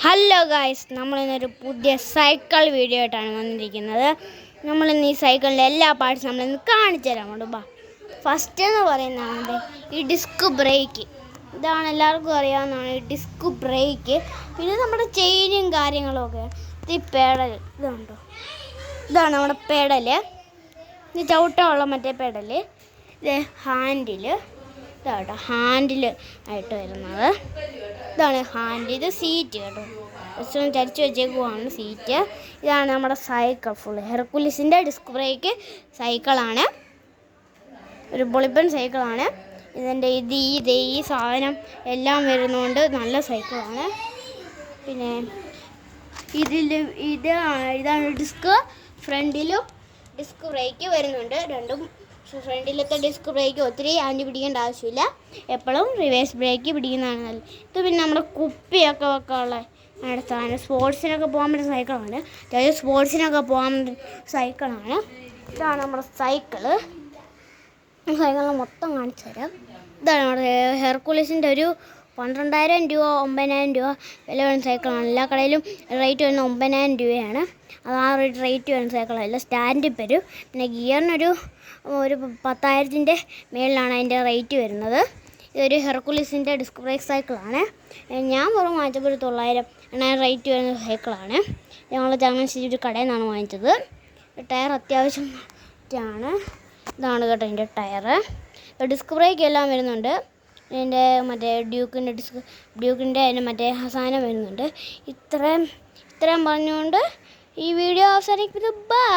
Hello guys, നമ്മളിന്നൊരു പുതിയ cycle video ആയിട്ടാണ് വന്നിരിക്കുന്നത്. നമ്മളിന്ന് ഈ സൈക്കിളിൻ്റെ എല്ലാ പാർട്സും നമ്മളിന്ന് കാണിച്ചു തരാം. ബാ, ഫസ്റ്റ് എന്ന് പറയുന്നത് ഈ ഡിസ്ക് ബ്രേക്ക്. ഇതാണ് എല്ലാവർക്കും അറിയാവുന്നതാണ് ഈ ഡിസ്ക് ബ്രേക്ക്. പിന്നെ നമ്മുടെ ചെയിനും കാര്യങ്ങളൊക്കെ. ഈ പെഡൽ ഇതുണ്ടോ, ഇതാണ് നമ്മുടെ പെഡൽ. ഇത് ചവിട്ടാനുള്ള മറ്റേ പെഡൽ. ഇത് ഹാൻഡിൽ, ഇതാട്ടോ ഹാൻഡിൽ ആയിട്ട് വരുന്നത്. ഇതാണ് ഹാൻഡിൽ. ഇത് സീറ്റ് കേട്ടോ, ജസ്റ്റ് ചരിച്ച് വെച്ചേക്കുവാണ് സീറ്റ്. ഇതാണ് നമ്മുടെ സൈക്കിൾ ഫുള്ള് ഹെർക്കുലീസിൻ്റെ ഡിസ്ക് ബ്രേക്ക് സൈക്കിളാണ്. ഒരു ബുളിബൻ സൈക്കിളാണ്. ഇതിൻ്റെ ഈ സാധനം എല്ലാം വരുന്നതുകൊണ്ട് നല്ല സൈക്കിളാണ്. പിന്നെ ഇതാണ് ഡിസ്ക്. ഫ്രണ്ടിലും ഡിസ്ക് ബ്രേക്ക് വരുന്നുണ്ട്. രണ്ടും ഫ്രണ്ടിലത്തെ ഡിസ്ക് ബ്രേക്ക് ഒത്തിരി ആൻറ്റി പിടിക്കേണ്ട ആവശ്യമില്ല. എപ്പോഴും റിവേഴ്സ് ബ്രേക്ക് പിടിക്കുന്നതാണ് നല്ലത്. ഇത് പിന്നെ നമ്മുടെ കുപ്പിയൊക്കെ വെക്കാനുള്ള അടുത്താണ്. സ്പോർട്സിനൊക്കെ പോകാൻ പറ്റുന്ന സൈക്കിളാണ്. അതായത് സ്പോർട്സിനൊക്കെ പോകാൻ പറ്റുന്ന സൈക്കിളാണ്. ഇതാണ് നമ്മുടെ സൈക്കിള് മൊത്തം കാണിച്ചു തരാം. ഇതാണ് നമ്മുടെ ഹെർക്കുലീസിൻ്റെ ഒരു 12,000 രൂപ 9,000 രൂപ വില വരുന്ന സൈക്കിളാണ്. എല്ലാ കടയിലും റേറ്റ് വരുന്ന 9,000 രൂപയാണ്. അത് ആ റേറ്റ് വരുന്ന സൈക്കിളല്ല, സ്റ്റാൻഡിൽ വരും. പിന്നെ ഗിയറിനൊരു 10,000-ൻ്റെ മേളിലാണ് അതിൻ്റെ റേറ്റ് വരുന്നത്. ഇതൊരു ഹെർക്കുലീസിൻ്റെ ഡിസ്ക് ബ്രേക്ക് സൈക്കിളാണ്. ഞാൻ പുറം വാങ്ങിച്ചപ്പോൾ ഒരു 9,000 റേറ്റ് വരുന്ന സൈക്കിളാണ്. ഞങ്ങൾ ചങ്ങനാശ്ശേരി ഒരു കടയിൽ നിന്നാണ് വാങ്ങിച്ചത്. ടയർ അത്യാവശ്യം ആണ്. ഇതാണ് കേട്ടോ എൻ്റെ ടയറ്. ഡിസ്ക് ബ്രേക്ക് എല്ലാം വരുന്നുണ്ട്. ഇതിൻ്റെ മറ്റേ ഡ്യൂക്കിൻ്റെ അതിൻ്റെ മറ്റേ സാധനം വരുന്നുണ്ട്. ഇത്രയും പറഞ്ഞുകൊണ്ട് ഈ വീഡിയോ അവസാനിപ്പിക്കുന്നു. ബൈ.